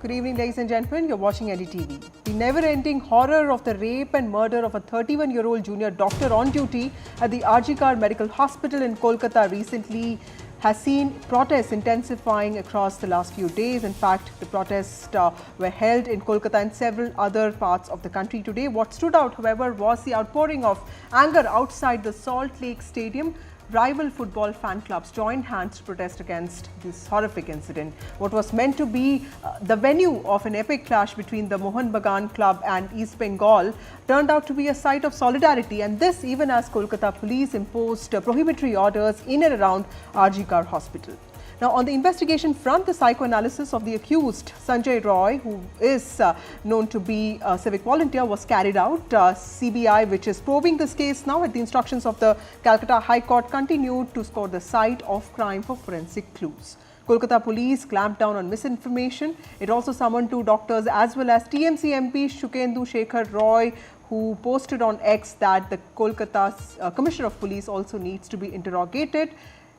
Good evening, ladies and gentlemen. You're watching NDTV. The never-ending horror of the rape and murder of a 31-year-old junior doctor on duty at the RG Kar Medical Hospital in Kolkata recently has seen protests intensifying across the last few days. In fact, the protests were held in Kolkata and several other parts of the country today. What stood out, however, was the outpouring of anger outside the Salt Lake Stadium. Rival football fan clubs joined hands to protest against this horrific incident. What was meant to be the venue of an epic clash between the Mohun Bagan club and East Bengal turned out to be a site of solidarity, and this even as Kolkata police imposed prohibitory orders in and around RG Kar Hospital. Now, on the investigation front, the psychoanalysis of the accused, Sanjay Roy, who is known to be a civic volunteer, was carried out. CBI, which is probing this case now at the instructions of the Calcutta High Court, continued to score the site of crime for forensic clues. Kolkata police clamped down on misinformation. It also summoned two doctors as well as TMC MP Shukendu Shekhar Roy, who posted on X that the Kolkata's Commissioner of Police also needs to be interrogated.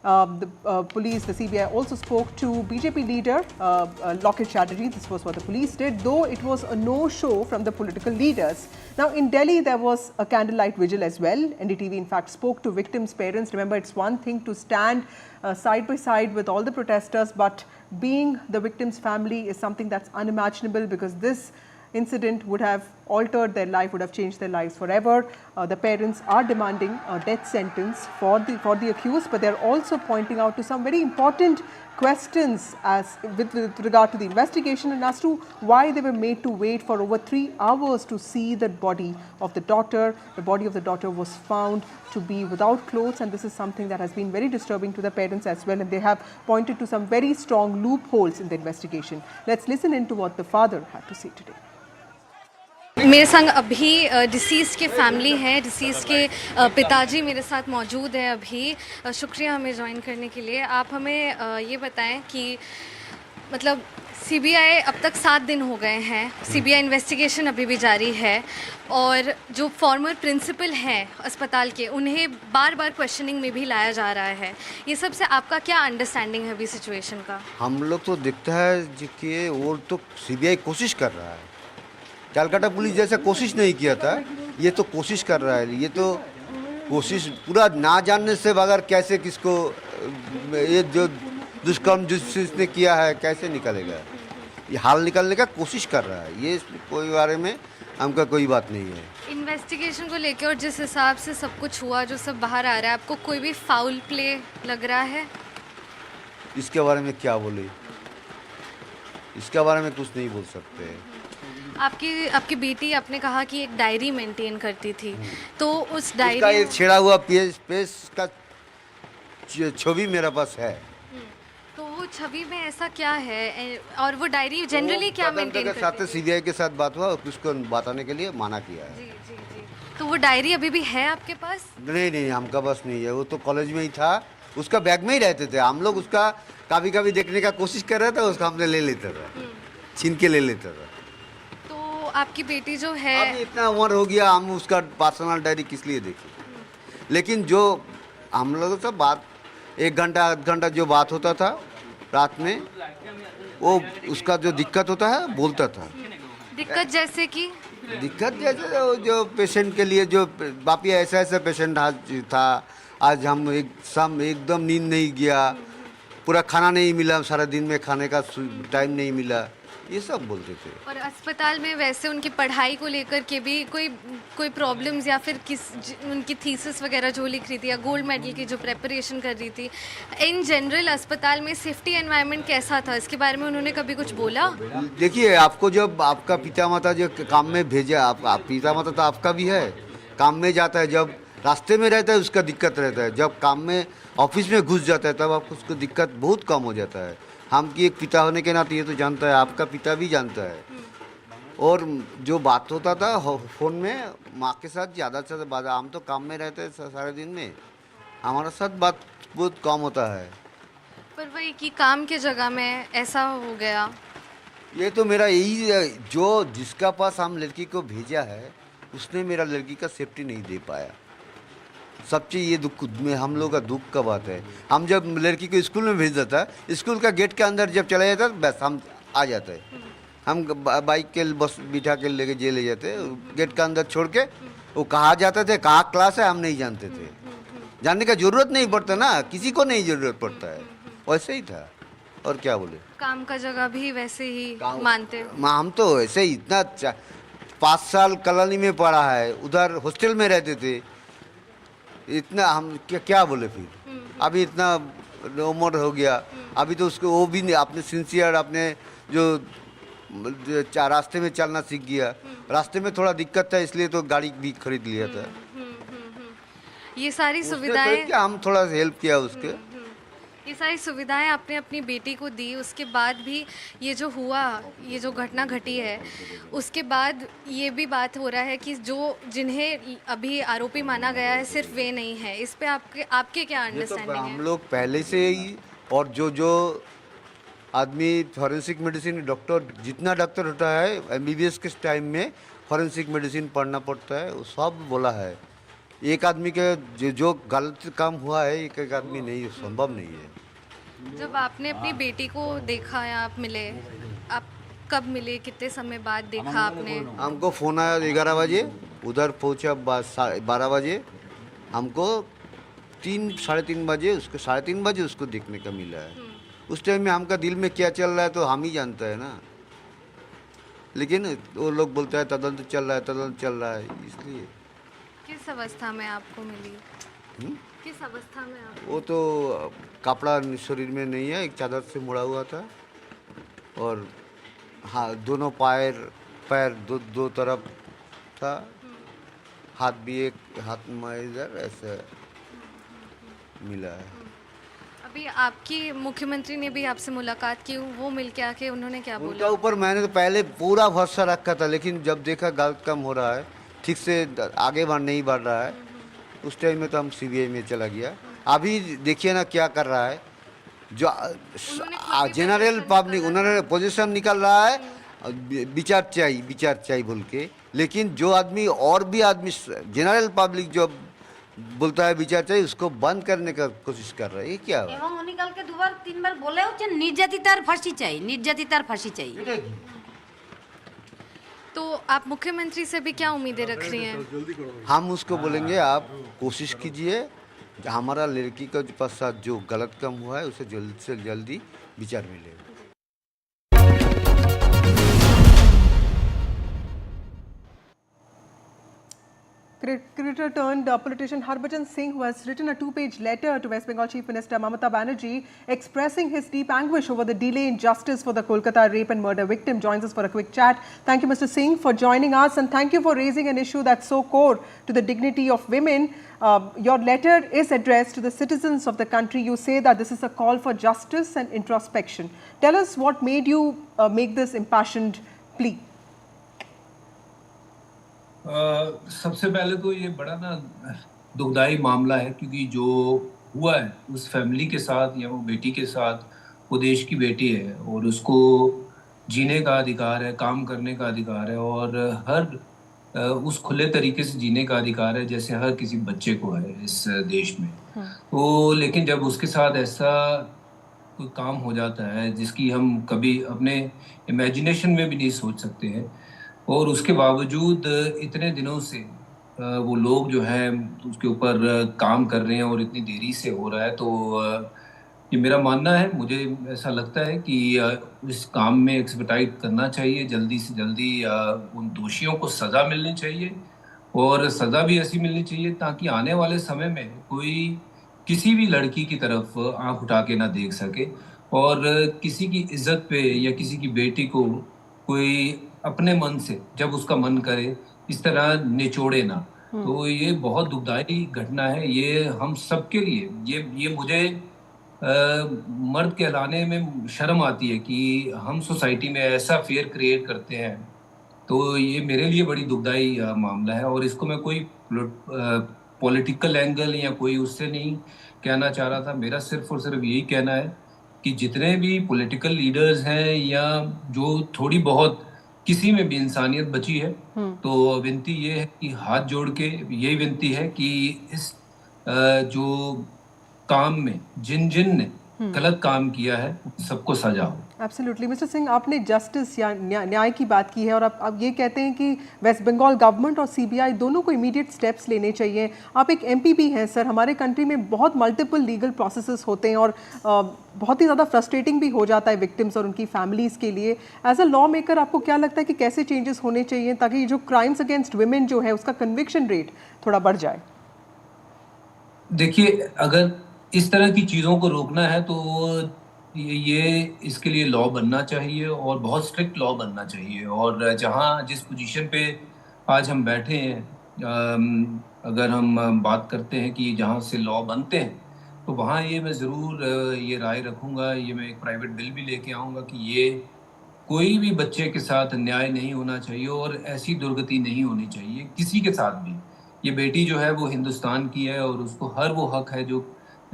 The CBI also spoke to BJP leader Lokesh Chatterjee. This was what the police did, though it was a no-show from the political leaders. Now, in Delhi, there was a candlelight vigil as well. NDTV, in fact, spoke to victims' parents. Remember, it's one thing to stand side by side with all the protesters, but being the victim's family is something that's unimaginable, because this incident would have altered their life, would have changed their lives forever. The parents are demanding a death sentence for the accused, but they're also pointing out to some very important questions with regard to the investigation and as to why they were made to wait for over 3 hours to see the body of the daughter. The body of the daughter was found to be without clothes, and this is something that has been very disturbing to the parents as well, and they have pointed to some very strong loopholes in the investigation. Let's listen into what the father had to say today. मेरे संग अभी disease के family हैं, disease के पिताजी मेरे साथ मौजूद हैं अभी। शुक्रिया हमें ज्वाइन करने के लिए। आप हमें ये बताएं कि मतलब सीबीआई अब तक 7 दिन हो गए हैं, सीबीआई इन्वेस्टिगेशन अभी भी जारी है, और जो फॉर्मर प्रिंसिपल हैं अस्पताल के, उन्हें बार बार क्वेश्चनिंग में भी लाया जा रहा है। ये सब से आपका क्या अंडरस्टैंडिंग है अभी सिचुएशन का? हम लोग तो दिखता है कि वो तो सीबीआई कोशिश कर रहा है, कलकत्ता पुलिस जैसा कोशिश नहीं किया था, ये तो कोशिश कर रहा है। ये तो कोशिश पूरा ना जानने से बगैर कैसे किसको ये जो दुष्कर्म जिसने किया है कैसे निकलेगा, ये हाल निकालने का कोशिश कर रहा है। ये कोई बारे में हमका कोई बात नहीं है। इन्वेस्टिगेशन को लेकर और जिस हिसाब से सब कुछ हुआ, जो सब बाहर आ रहा है, आपको कोई भी फाउल प्ले लग रहा है? इसके बारे में क्या बोले, इसके बारे में कुछ नहीं बोल सकते। आपकी बेटी, आपने कहा कि एक डायरी मेंटेन करती थी, तो उस डायरी का एक छेड़ा हुआ पेज का छवि मेरे पास है। तो वो छवि में ऐसा क्या है, और वो डायरी जनरली क्या मेंटेन करती है? साथ सीबीआई के साथ बात हुआ, उसको बताने के लिए माना किया है। जी। तो वो डायरी अभी भी है आपके पास? नहीं, हमका पास नहीं है। वो तो कॉलेज में ही था, उसका बैग में ही रहते थे। हम लोग उसका कभी देखने का कोशिश कर रहे थे, उसका हमने ले लेते थे, छीन के ले लेते थे। आपकी बेटी जो है, अभी इतना उम्र हो गया, हम उसका पर्सनल डायरी किस लिए देखें? लेकिन जो हम लोगों से बात 1 घंटा आध घंटा जो बात होता था रात में, वो उसका जो दिक्कत होता है बोलता था। दिक्कत जैसे कि जो पेशेंट के लिए, जो बापी ऐसा पेशेंट था, आज हम एकदम नींद नहीं गया, पूरा खाना नहीं मिला, सारा दिन में खाने का टाइम नहीं मिला, ये सब बोलते थे। और अस्पताल में वैसे उनकी पढ़ाई को लेकर के भी कोई प्रॉब्लम्स, या फिर उनकी थीसिस वगैरह जो लिख रही थी, या गोल्ड मेडल की जो प्रेपरेशन कर रही थी, इन जनरल अस्पताल में सेफ्टी एनवायरनमेंट कैसा था, इसके बारे में उन्होंने कभी कुछ बोला? देखिए, आपको जब आपका पिता माता जो काम में भेजा, आप पिता माता तो आपका भी है, काम में जाता है, जब रास्ते में रहता है उसका दिक्कत रहता है, जब काम में ऑफिस में घुस जाता है तब आपको उसको दिक्कत बहुत कम हो जाता है। हम की एक पिता होने के नाते ये तो जानता है, आपका पिता भी जानता है। और जो बात होता था फ़ोन में माँ के साथ ज़्यादा से ज़्यादा, हम तो काम में रहते हैं सारे दिन में, हमारे साथ बात बहुत कम होता है। पर वही कि काम के जगह में ऐसा हो गया। ये तो मेरा यही, जो जिसका पास हम लड़की को भेजा है उसने मेरा लड़की का सेफ्टी नहीं दे पाया। सबसे ये दुख में हम लोग का दुख का बात है। हम जब लड़की को स्कूल में भेज देता, स्कूल का गेट के अंदर जब चला जाता बस हम आ जाता है, हम बाइक के बस बिठा के लेके ले जाते, गेट का अंदर छोड़ के वो कहाँ जाते थे, कहाँ क्लास है हम नहीं जानते थे। जानने का जरूरत नहीं पड़ता ना, किसी को नहीं जरूरत पड़ता है, वैसे ही था। और क्या बोले, काम का जगह भी वैसे ही मानते हो? हम तो ऐसे ही इतना 5 साल कॉलोनी में पढ़ा है, उधर हॉस्टल में रहते थे, इतना हम क्या बोले फिर। अभी इतना उम्र हो गया, अभी तो उसको वो भी नहीं, अपने सिंसियर अपने जो रास्ते में चलना सीख गया। रास्ते में थोड़ा दिक्कत था इसलिए तो गाड़ी भी खरीद लिया था। ये सारी उसने सुविधाएं, खरीद के हम थोड़ा हेल्प किया उसके। ये सारी सुविधाएं आपने अपनी बेटी को दी, उसके बाद भी ये जो हुआ, ये जो घटना घटी है, उसके बाद ये भी बात हो रहा है कि जो जिन्हें अभी आरोपी माना गया है सिर्फ वे नहीं है। इस पे आपके आपके क्या ये तो अंडरस्टैंडिंग है? हम लोग पहले से ही, और जो आदमी फॉरेंसिक मेडिसिन डॉक्टर, जितना डॉक्टर होता है एमबीबीएस के टाइम में फॉरेंसिक मेडिसिन पढ़ना पड़ता है, वो सब बोला है। एक आदमी के जो गलत काम हुआ है, एक आदमी नहीं, संभव नहीं है। जब आपने अपनी बेटी को देखा या आप मिले, आप कब मिले, कितने समय बाद देखा आपने? हमको फ़ोन आया 11 बजे, उधर पहुंचा 12 बजे, हमको 3-3:30 बजे उसको 3:30 बजे उसको देखने का मिला है। उस टाइम में हमका दिल में क्या चल रहा है तो हम ही जानते हैं ना, लेकिन वो लोग बोलते हैं तदंत चल रहा है, तदंत चल रहा है, इसलिए। किस अवस्था में आपको मिली? किस अवस्था में आप? वो तो कपड़ा शरीर में नहीं है, एक चादर से मुड़ा हुआ था, और हाँ दोनों पैर दो तरफ था, हाथ भी एक हाथ में इधर ऐसे मिला है। अभी आपकी मुख्यमंत्री ने भी आपसे मुलाकात की, वो मिल के आके उन्होंने क्या उनका बोला? ऊपर मैंने तो पहले पूरा भरोसा रखा था, लेकिन जब देखा गलत काम हो रहा है, ठीक से आगे नहीं बढ़ रहा है, उस टाइम में तो हम सीबीआई में चला गया। अभी देखिए ना क्या कर रहा है, जो जनरल पब्लिक उन्होंने पोजीशन निकल रहा है, विचार चाहिए बोल के, लेकिन जो आदमी और भी आदमी जनरल पब्लिक जो बोलता है विचार चाहिए, उसको बंद करने का कोशिश कर रहा है। ये क्या है? এবং উনি কালকে 2-3 বার বলেও যে নির্যাতিতার ফাঁসি চাই, নির্যাতিতার ফাঁসি চাই। तो आप मुख्यमंत्री से भी क्या उम्मीदें रख रही हैं? हम उसको बोलेंगे आप कोशिश कीजिए, हमारा लड़की के साथ जो गलत काम हुआ है उसे जल्द से जल्दी विचार मिले। Cricketer turned politician Harbhajan Singh, who has written a 2-page letter to West Bengal Chief Minister Mamata Banerjee expressing his deep anguish over the delay in justice for the Kolkata rape and murder victim, joins us for a quick chat. Thank you, Mr. Singh, for joining us, and thank you for raising an issue that's so core to the dignity of women. Your letter is addressed to the citizens of the country. You say that this is a call for justice and introspection. Tell us what made you make this impassioned plea. सबसे पहले तो ये बड़ा ना दुखदाई मामला है, क्योंकि जो हुआ है उस फैमिली के साथ या वो बेटी के साथ, वो देश की बेटी है और उसको जीने का अधिकार है, काम करने का अधिकार है, और हर उस खुले तरीके से जीने का अधिकार है जैसे हर किसी बच्चे को है इस देश में। तो लेकिन जब उसके साथ ऐसा कोई काम हो जाता है जिसकी हम कभी अपने इमेजिनेशन में भी नहीं सोच सकते हैं, और उसके बावजूद इतने दिनों से वो लोग जो हैं उसके ऊपर काम कर रहे हैं और इतनी देरी से हो रहा है, तो ये मेरा मानना है, मुझे ऐसा लगता है कि इस काम में एक्सपर्टाइट करना चाहिए, जल्दी से जल्दी उन दोषियों को सज़ा मिलनी चाहिए, और सज़ा भी ऐसी मिलनी चाहिए ताकि आने वाले समय में कोई किसी भी लड़की की तरफ आंख उठा के ना देख सके, और किसी की इज्जत पे या किसी की बेटी को कोई अपने मन से जब उसका मन करे इस तरह निचोड़े ना। तो ये बहुत दुखदाई घटना है, ये हम सबके लिए, ये मुझे मर्द कहलाने में शर्म आती है कि हम सोसाइटी में ऐसा फेयर क्रिएट करते हैं। तो ये मेरे लिए बड़ी दुखदाई मामला है, और इसको मैं कोई पॉलिटिकल एंगल या कोई उससे नहीं कहना चाह रहा था। मेरा सिर्फ और सिर्फ यही कहना है कि जितने भी पॉलिटिकल लीडर्स हैं या जो थोड़ी बहुत किसी में भी इंसानियत बची है, तो विनती ये है कि हाथ जोड़ के यही विनती है कि इस जो काम में जिन ने गलत काम किया है सबको सजा हो। एब्सोल्युटली मिस्टर सिंह, आपने जस्टिस या न्याय की बात की है और आप ये कहते हैं कि वेस्ट बंगाल गवर्नमेंट और सीबीआई दोनों को इमीडिएट स्टेप्स लेने चाहिए। आप एक एमपी भी हैं सर, हमारे कंट्री में बहुत मल्टीपल लीगल प्रोसेसेस होते हैं और बहुत ही ज़्यादा फ्रस्ट्रेटिंग भी हो जाता है विक्टिम्स और उनकी फैमिलीज़ के लिए। एज अ लॉ मेकर आपको क्या लगता है कि कैसे चेंजेस होने चाहिए ताकि जो क्राइम्स अगेंस्ट वुमेन जो है उसका कन्विक्शन रेट थोड़ा बढ़ जाए? देखिए, अगर इस तरह की चीज़ों को रोकना है तो ये इसके लिए लॉ बनना चाहिए और बहुत स्ट्रिक्ट लॉ बनना चाहिए। और जहाँ जिस पोजीशन पे आज हम बैठे हैं, अगर हम बात करते हैं कि जहाँ से लॉ बनते हैं, तो वहाँ ये मैं ज़रूर ये राय रखूँगा, ये मैं एक प्राइवेट बिल भी लेके आऊँगा कि ये कोई भी बच्चे के साथ अन्याय नहीं होना चाहिए और ऐसी दुर्गति नहीं होनी चाहिए किसी के साथ भी। ये बेटी जो है वो हिंदुस्तान की है और उसको हर वो हक है जो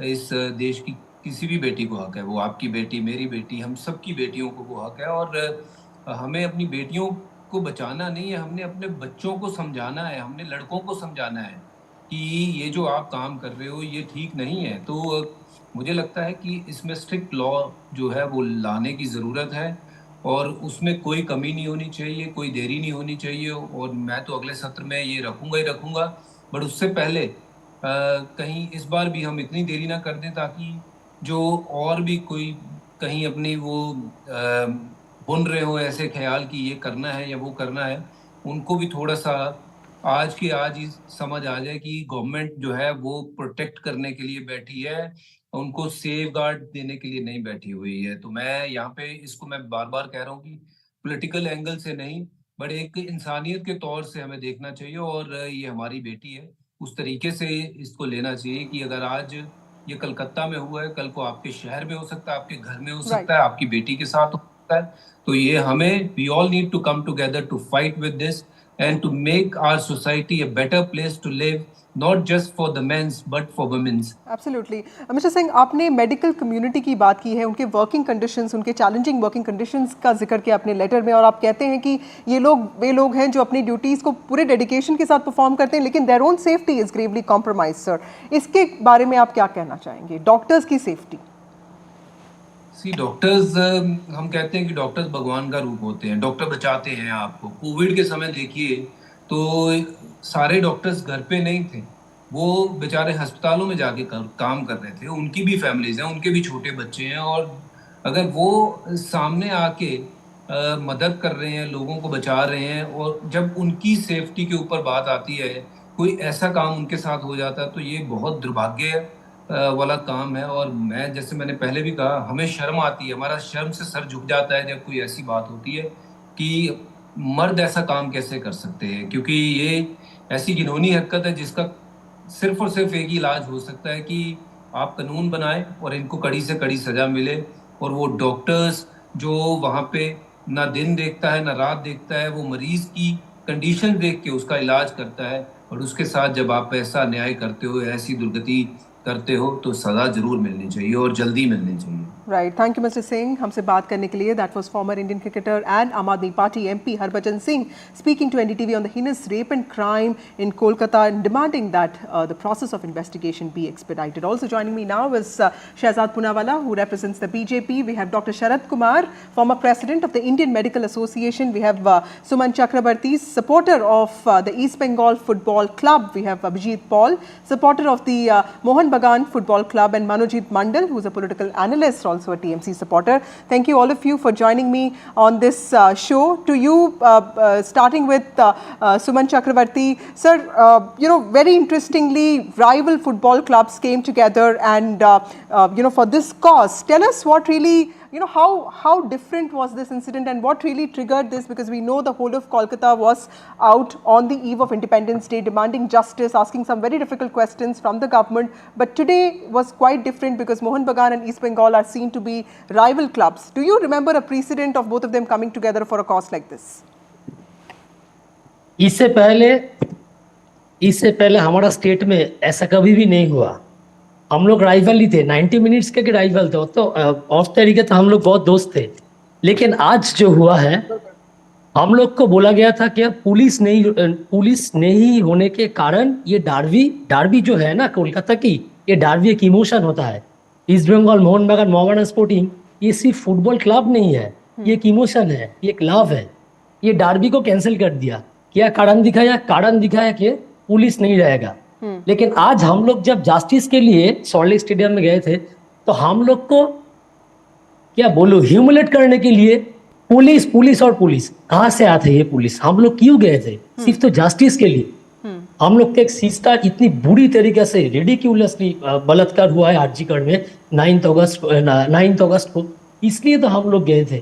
इस देश की किसी भी बेटी को हक है। वो आपकी बेटी, मेरी बेटी, हम सबकी बेटियों को वो हक है। और हमें अपनी बेटियों को बचाना नहीं है, हमने अपने बच्चों को समझाना है, हमने लड़कों को समझाना है कि ये जो आप काम कर रहे हो ये ठीक नहीं है। तो मुझे लगता है कि इसमें स्ट्रिक्ट लॉ जो है वो लाने की ज़रूरत है और उसमें कोई कमी नहीं होनी चाहिए, कोई देरी नहीं होनी चाहिए। और मैं तो अगले सत्र में ये रखूँगा ही रखूँगा, बट उससे पहले कहीं इस बार भी हम इतनी देरी ना कर दें ताकि जो और भी कोई कहीं अपनी वो बुन रहे हो ऐसे ख्याल कि ये करना है या वो करना है, उनको भी थोड़ा-सा आज के आज ही समझ आ जाए कि गवर्नमेंट जो है वो प्रोटेक्ट करने के लिए बैठी है, उनको सेफगार्ड देने के लिए नहीं बैठी हुई है। तो मैं यहाँ पे इसको मैं बार-बार कह रहा हूँ कि पॉलिटिकल एंगल से नहीं, बट एक इंसानियत के तौर से हमें देखना चाहिए और ये हमारी बेटी है, उस तरीके से इसको लेना चाहिए कि अगर आज ये कलकत्ता में हुआ है, कल को आपके शहर में हो सकता है, आपके घर में हो राइट। सकता है, आपकी बेटी के साथ हो सकता है। तो ये हमें we all need to come together to fight with this and to make our society a better place to live, not just for the men's but for women's. Absolutely mister Singh, आपने मेडिकल कम्युनिटी की बात की है, उनके working conditions, उनके challenging working conditions का जिक्र किया अपने लेटर में और आप कहते हैं कि ये लोग वे लोग हैं जो अपनी ड्यूटीज़ को पूरे डेडिकेशन के साथ परफॉर्म करते हैं लेकिन their own safety is Gravely compromise. Sir, इसके बारे में आप क्या कहना चाहेंगे, डॉक्टर्स की सेफ्टी? डॉक्टर्स, हम कहते हैं कि डॉक्टर्स भगवान का रूप होते हैं, डॉक्टर बचाते हैं आपको। कोविड के समय देखिए तो सारे डॉक्टर्स घर पे नहीं थे, वो बेचारे अस्पतालों में जाके काम कर रहे थे। उनकी भी फैमिलीज हैं, उनके भी छोटे बच्चे हैं और अगर वो सामने आके मदद कर रहे हैं, लोगों को बचा रहे हैं और जब उनकी सेफ्टी के ऊपर बात आती है, कोई ऐसा काम उनके साथ हो जाता है तो ये बहुत दुर्भाग्य वाला काम है। और मैं, जैसे मैंने पहले भी कहा, हमें शर्म आती है, हमारा शर्म से सर झुक जाता है जब कोई ऐसी बात होती है कि मर्द ऐसा काम कैसे कर सकते हैं, क्योंकि ये ऐसी घिनौनी हरकत है जिसका सिर्फ और सिर्फ एक ही इलाज हो सकता है कि आप कानून बनाएं और इनको कड़ी से कड़ी सजा मिले। और वो डॉक्टर्स जो वहाँ पे ना दिन देखता है ना रात देखता है, वो मरीज की कंडीशन देख के उसका इलाज करता है और उसके साथ जब आप ऐसा न्याय करते हो, ऐसी दुर्गति करते हो, तो सजा जरूर मिलनी चाहिए और जल्दी मिलनी चाहिए। Right, thank you mister Singh हमसे बात करने के लिए। That was former Indian cricketer and Aam Aadmi Party MP Harbhajan Singh speaking to NDTV on the heinous rape and crime in Kolkata and demanding that the process of investigation be expedited. Also joining me now is Shehzad Poonawalla, who represents the BJP. We have Dr. Sharad Kumar, former president of the Indian Medical Association. We have Suman Chakrabarti, supporter of the East Bengal Football Club. We have Abhijit Paul, supporter of the Mohan Bagan Football Club, and Manojit Mandal, who is a political analyst, also a TMC supporter. Thank you all of you for joining me on this show. To you, starting with Suman Chakrabarti, sir, very interestingly, rival football clubs came together and, for this cause. Tell us what really, how different was this incident and what really triggered this, because we know the whole of Kolkata was out on the eve of Independence Day demanding justice, asking some very difficult questions from the government. But today was quite different because Mohan Bagan and East Bengal are seen to be rival clubs. Do you remember a precedent of both of them coming together for a cause like this? इससे पहले हमारा state में ऐसा कभी भी नहीं हुआ। हम लोग राइवल ही थे, 90 मिनट्स के राइवल थे, तो ऑफ तरीके तो हम लोग बहुत दोस्त थे। लेकिन आज जो हुआ है, हम लोग को बोला गया था कि पुलिस नहीं होने के कारण ये डार्बी जो है ना कोलकाता की, ये डार्बी एक इमोशन होता है। East Bengal Mohun Bagan Mohammedan sporting ये सिर्फ फुटबॉल क्लब नहीं है, ये एक इमोशन है, ये एक लव है। ये डार्बी को कैंसिल कर दिया। क्या कारण दिखाया? कारण दिखाया कि पुलिस नहीं रहेगा। लेकिन आज हम लोग जब जस्टिस के लिए सॉल्ट लेक स्टेडियम में गए थे तो हम लोग को क्या बोलूं, ह्यूमिलेट करने के लिए पुलिस पुलिस और पुलिस कहाँ से आते ये पुलिस? हम लोग क्यों गए थे? सिर्फ तो जस्टिस के लिए। हम लोग के एक सिस्टर इतनी बुरी तरीके से रिडिक्यूलसली बलात्कार हुआ है आरजीकर में 9 अगस्त को, इसलिए तो हम लोग गए थे।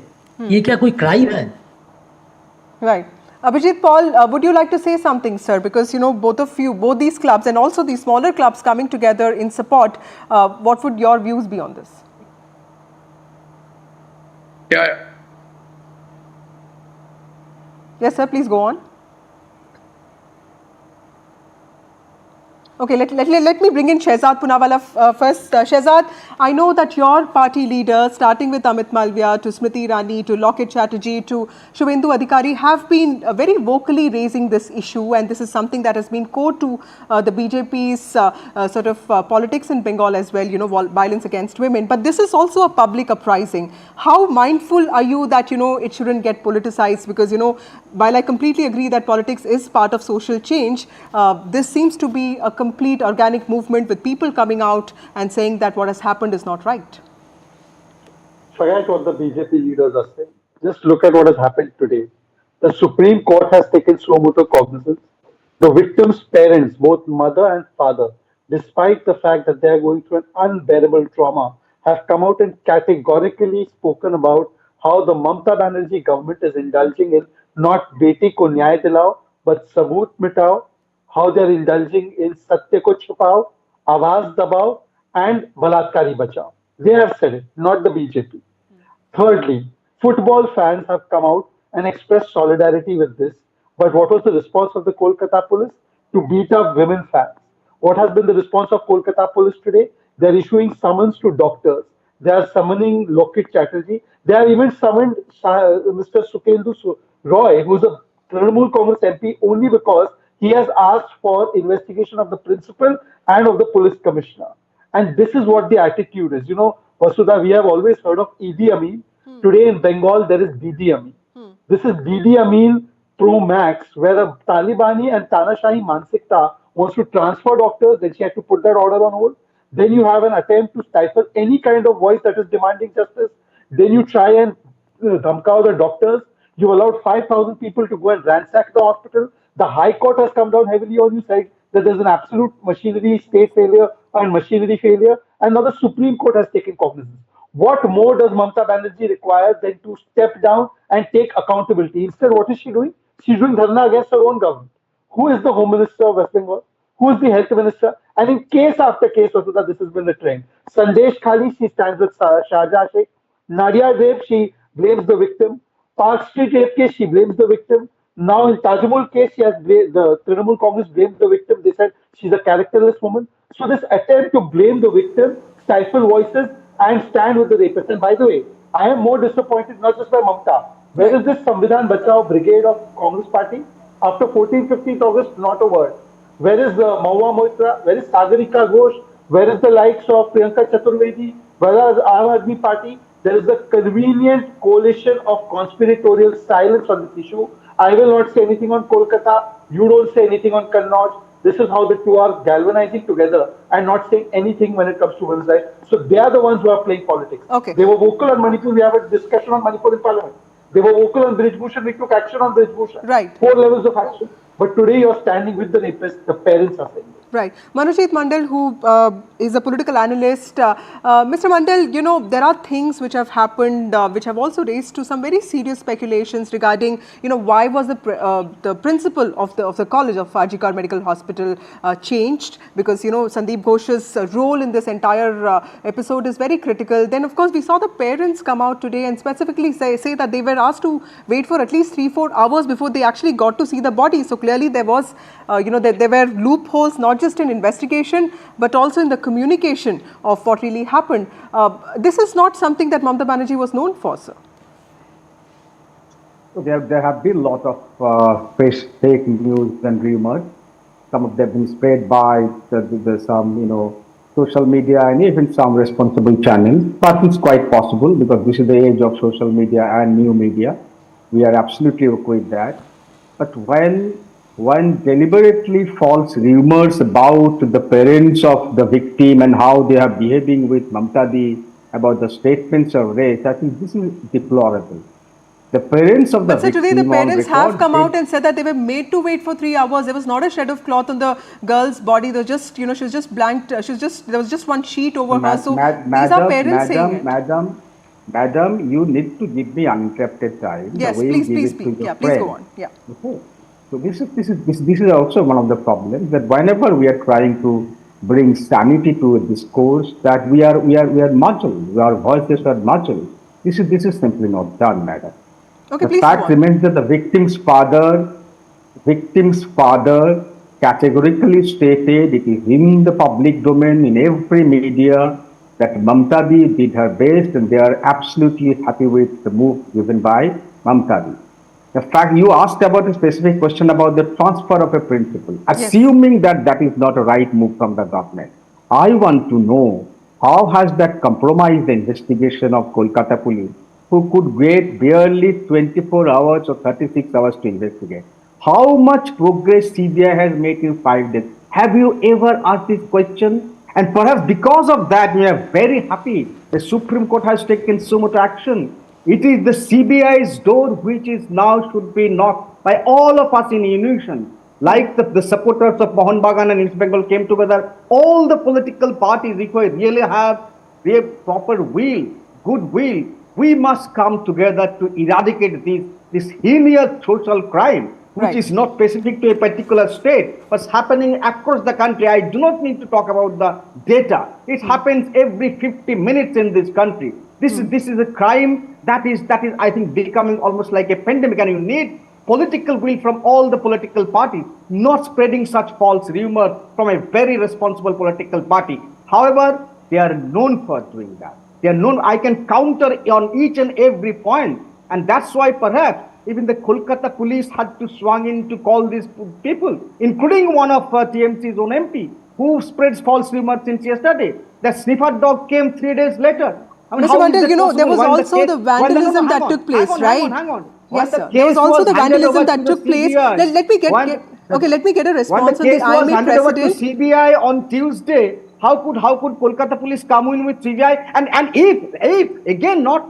ये क्या कोई क्राइम है? Right. Abhijit Paul, would you like to say something, sir? Because both of you, both these clubs and also the smaller clubs coming together in support, what would your views be on this? Yeah. Yes, sir, please go on. Okay, let me bring in Shehzad Poonawalla first. Shehzad, I know that your party leaders, starting with Amit Malviya to Smriti Irani to Lockit Chatterjee to Shubhendu Adhikari, have been very vocally raising this issue, and this is something that has been core to the BJP's sort of politics in Bengal as well, violence against women. But this is also a public uprising. How mindful are you that, it shouldn't get politicized? Because, while I completely agree that politics is part of social change, this seems to be a complete organic movement with people coming out and saying that what has happened is not right. Forget what the BJP leaders are saying. Just look at what has happened today. The Supreme Court has taken suo motu cognizance. The victims' parents, both mother and father, despite the fact that they are going through an unbearable trauma, have come out and categorically spoken about how the Mamata Banerjee government is indulging in not beti ko nyay dilao, but saboot mitao, how they are indulging in satya ko chupao, awaz dabao, and balatkari bachao. They have said it, not the BJP. Thirdly, football fans have come out and expressed solidarity with this. But what was the response of the Kolkata police? To beat up women fans. What has been the response of Kolkata police today? They are issuing summons to doctors. They are summoning Lokit Chatterjee. They have even summoned Mr. Sukendu Roy, who is a Trinamool Congress MP, only because he has asked for investigation of the principal and of the police commissioner. And this is what the attitude is. Vasudha, we have always heard of Idi Amin. Today in Bengal, there is Didi Amin. This is Didi Amin Pro Max, where a Talibani and Tanashahi Mansikta wants to transfer doctors, then she had to put that order on hold. Then you have an attempt to stifle any kind of voice that is demanding justice. Then you try and dhamkao the doctors. You allowed 5,000 people to go and ransack the hospital. The High Court has come down heavily on you, saying that there's an absolute machinery state failure and machinery failure. And now the Supreme Court has taken cognizance. What more does Mamata Banerjee require than to step down and take accountability? Instead, what is she doing? She's doing dharna against her own government. Who is the Home Minister of West Bengal? Who is the Health Minister? And in case after case, Vasudha, this has been the trend. Sandesh Khali, she stands with Sharjah Sheikh. Nadia rape, she blames the victim. Park Street rape case, she blames the victim. Now in Tajmul case, the Trinamool Congress blames the victim. They said she's a characterless woman. So this attempt to blame the victim, stifle voices, and stand with the rapist. And by the way, I am more disappointed not just by Mamata. Where is this Samvidhan Bachao Brigade of Congress Party? After 14th, 15th August, not a word. Where is the Mahua Moitra? Where is Sagarika Ghosh? Where is the likes of Priyanka Chaturvedi? Where is Aam Aadmi Party? There is a convenient coalition of conspiratorial silence on this issue. I will not say anything on Kolkata. You don't say anything on Kannauj. This is how the two are galvanizing together and not saying anything when it comes to women's rights. So they are the ones who are playing politics. Okay. They were vocal on Manipur. We have a discussion on Manipur in Parliament. They were vocal on Brij Bhushan. We took action on Brij Bhushan. Right. 4 levels of action. But today you are standing with the rapist. The parents are saying it. Right. Manojit Mandal, who is a political analyst. Mr. Mandal, there are things which have happened, which have also raised to some very serious speculations regarding, why was the principal of the college of Arjikar Medical Hospital changed? Because, Sandeep Ghosh's role in this entire episode is very critical. Then, of course, we saw the parents come out today and specifically say that they were asked to wait for at least 3-4 hours before they actually got to see the body. So clearly there was, there were loopholes, not just in investigation, but also in the communication of what really happened. This is not something that Mamata Banerjee was known for, sir. So there have been a lot of fake news and rumors. Some of them have been spread by some, social media and even some responsible channels, but it's quite possible because this is the age of social media and new media. We are absolutely okay with that. But when one deliberately false rumors about the parents of the victim and how they are behaving with Mamtadi about the statements of race, I think this is deplorable. The parents of the But sir, today the victim on parents have record come out said- and said that they were made to wait for 3 hours. There was not a shred of cloth on the girl's body. There was just, she was just blanked. There was just one sheet over her. So these are parents saying it. Madam, you need to give me uninterrupted time. Yes, the way please, you give please it to speak. your Yeah, please go friend. on. Yeah. Okay. So this is also one of the problems that whenever we are trying to bring sanity to a discourse, that we are muzzled, our voices are muzzled. This is simply not done, madam. Okay, The please go fact on. remains that the victim's father categorically stated, it is in the public domain, in every media, that Mamtadi did her best and they are absolutely happy with the move given by Mamtadi. The fact you asked about a specific question about the transfer of a principal, assuming that that is not a right move from the government, I want to know how has that compromised the investigation of Kolkata police, who could get barely 24 hours or 36 hours to investigate? How much progress CBI has made in 5 days? Have you ever asked this question? And perhaps because of that, we are very happy. The Supreme Court has taken so much action. It is the CBI's door which is now should be knocked by all of us in unison. Like the supporters of Mohan Bagan and East Bengal came together, all the political parties, if we really have their proper will, goodwill, we must come together to eradicate this heinous social crime, which Right. is not specific to a particular state, but happening across the country. I do not need to talk about the data. It happens every 50 minutes in this country. This is a crime that is I think becoming almost like a pandemic, and you need political will from all the political parties, not spreading such false rumors from a very responsible political party. However, they are known for doing that. They are known. I can counter on each and every point, and that's why perhaps even the Kolkata police had to swung in to call these people, including one of TMC's own MP, who spreads false rumors since yesterday. The sniffer dog came 3 days later. I mean, Mr. how is Mandal, that you know, there possible? was When also case- the when- no, no, vandalism hang that on, took place, hang on, right? Hang on. Yes, The sir. There was case also the handed vandalism over that to the took place. CBI. Let me get a When response the on the case was IMA handed over to president. CBI on Tuesday, how could Kolkata police come in with CBI? And if again not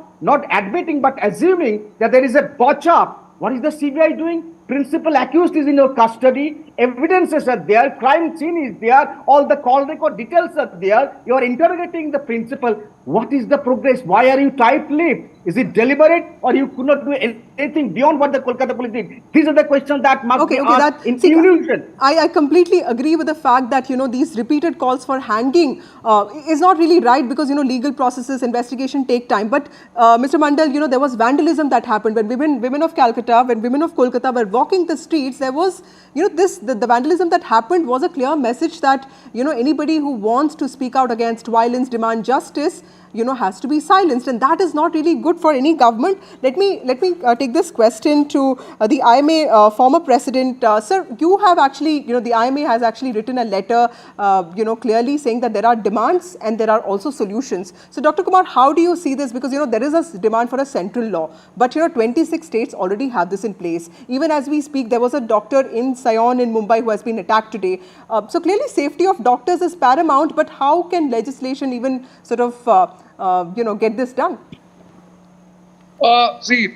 admitting but assuming that there is a botch up, what is the CBI doing? Principal accused is in your custody. Evidences are there. Crime scene is there. All the call record details are there. You are interrogating the principal. What is the progress? Why are you tight-lipped? Is it deliberate, or you could not do anything beyond what the Kolkata police did? These are the questions that must be asked in unison. I completely agree with the fact that, you know, these repeated calls for hanging is not really right, because, you know, legal processes, investigation take time. But Mr. Mandal, you know, there was vandalism that happened when women of Calcutta, when women of Kolkata were walking the streets. There was, you know, the vandalism that happened was a clear message that, you know, anybody who wants to speak out against violence, demand justice, you know, has to be silenced, and that is not really good for any government. Let me take this question to the IMA former president. Sir, you have actually, you know, the IMA has actually written a letter, you know, clearly saying that there are demands and there are also solutions. So, Dr. Kumar, how do you see this? Because, you know, there is a demand for a central law, but, you know, 26 states already have this in place. Even as we speak, there was a doctor in Sion in Mumbai who has been attacked today. So clearly, safety of doctors is paramount. But how can legislation even sort of you know, get this done? See,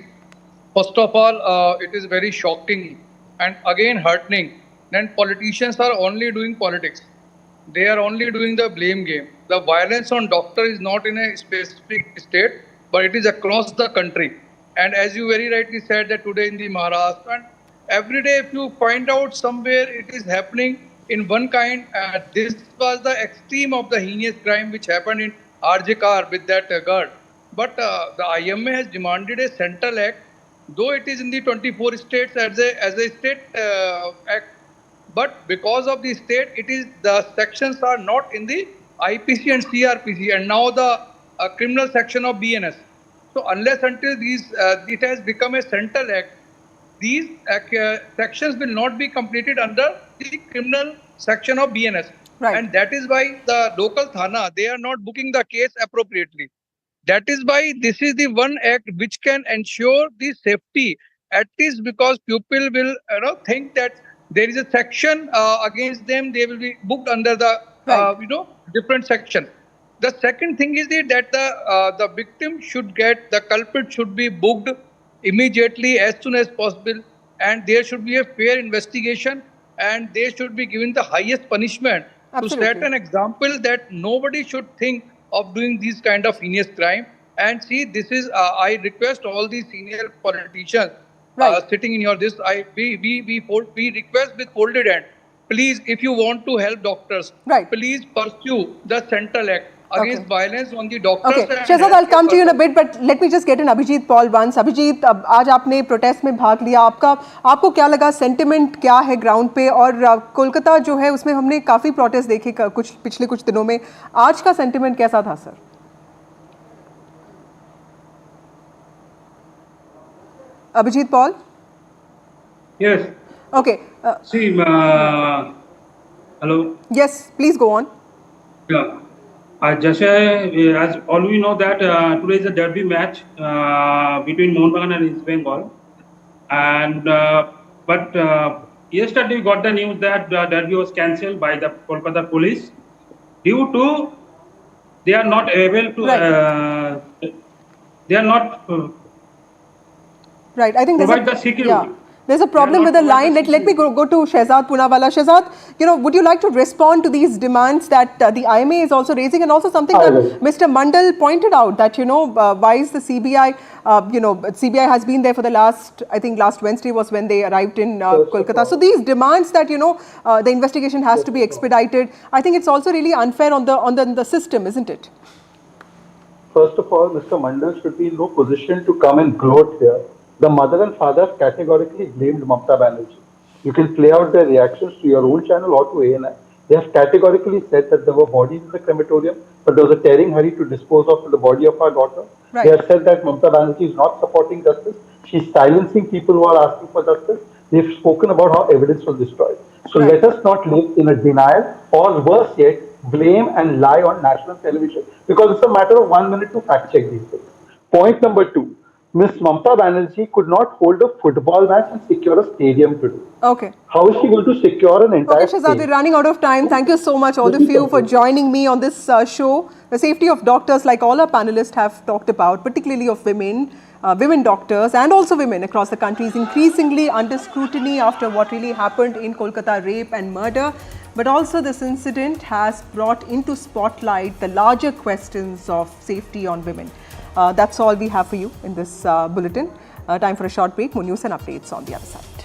first of all, it is very shocking and again heartening that politicians are only doing politics. They are only doing the blame game. The violence on doctor is not in a specific state, but it is across the country. And as you very rightly said that today in the Maharashtra, and every day if you find out somewhere it is happening in one kind, this was the extreme of the heinous crime which happened in RJ Kar with that girl. But the IMA has demanded a central act, though it is in the 24 states as a state act. But because of the state, it is the sections are not in the IPC and CRPC, and now the criminal section of BNS. So unless until these it has become a central act, these sections will not be completed under the criminal section of BNS. Right. And that is why the local Thana, they are not booking the case appropriately. That is why this is the one act which can ensure the safety, at least because people will think that there is a section against them, they will be booked under the different section. The second thing is that the victim should get, the culprit should be booked immediately as soon as possible, and there should be a fair investigation, and they should be given the highest punishment to set an example that nobody should think of doing these kind of heinous crime. And see, this is I request all the senior politicians sitting in your we request with folded hand, please, if you want to help doctors, please pursue the Central Act against violence on the doctors. Okay, Shehzad, I'll come to you in a bit, but let me just get in Abhijit Paul once. Abhijit, आज आपने protest में भाग लिया, आपको क्या लगा, sentiment क्या है ग्राउंड पे? और कोलकाता जो है उसमें हमने काफ़ी प्रोटेस्ट देखे पिछले कुछ दिनों में, आज का सेंटिमेंट कैसा था sir? Abhijit Paul? Yes. Okay. See, hello. Yes, please go on. Yeah. As all we know that today is a derby match between Mohun Bagan and East Bengal, and but yesterday we got the news that the derby was cancelled by the Kolkata police due to they are not able to they are not right. I think provide the security. Yeah. There's a problem with the line. Let me go to Shehzad Poonawalla. Shehzad, would you like to respond to these demands that the IMA is also raising, and also something that Mr. Mandal pointed out, that, why is the CBI, CBI has been there for the last Wednesday was when they arrived in Kolkata. So these demands that, the investigation has to be expedited, I think it's also really unfair on the system, isn't it? First of all, Mr. Mandal should be in no position to come and gloat here. The mother and father categorically blamed Mamta Banerjee. You can play out their reactions to your own channel or to ANI. They have categorically said that there were bodies in the crematorium, but there was a tearing hurry to dispose of the body of our daughter. Right. They have said that Mamta Banerjee is not supporting justice. She's silencing people who are asking for justice. They've spoken about how evidence was destroyed. So let us not live in a denial, or worse yet, blame and lie on national television, because it's a matter of 1 minute to fact check these things. Point number 2. Ms. Mamta Banerjee could not hold a football match and secure a stadium today. Okay. How is she going to secure an entire stadium? Okay, Shehzad, we're running out of time. Thank you so much, all of you, for joining me on this show. The safety of doctors, like all our panelists have talked about, particularly of women, women doctors, and also women across the country, is increasingly under scrutiny after what really happened in Kolkata, rape and murder. But also this incident has brought into spotlight the larger questions of safety on women. That's all we have for you in this bulletin. Time for a short break. More news and updates on the other side.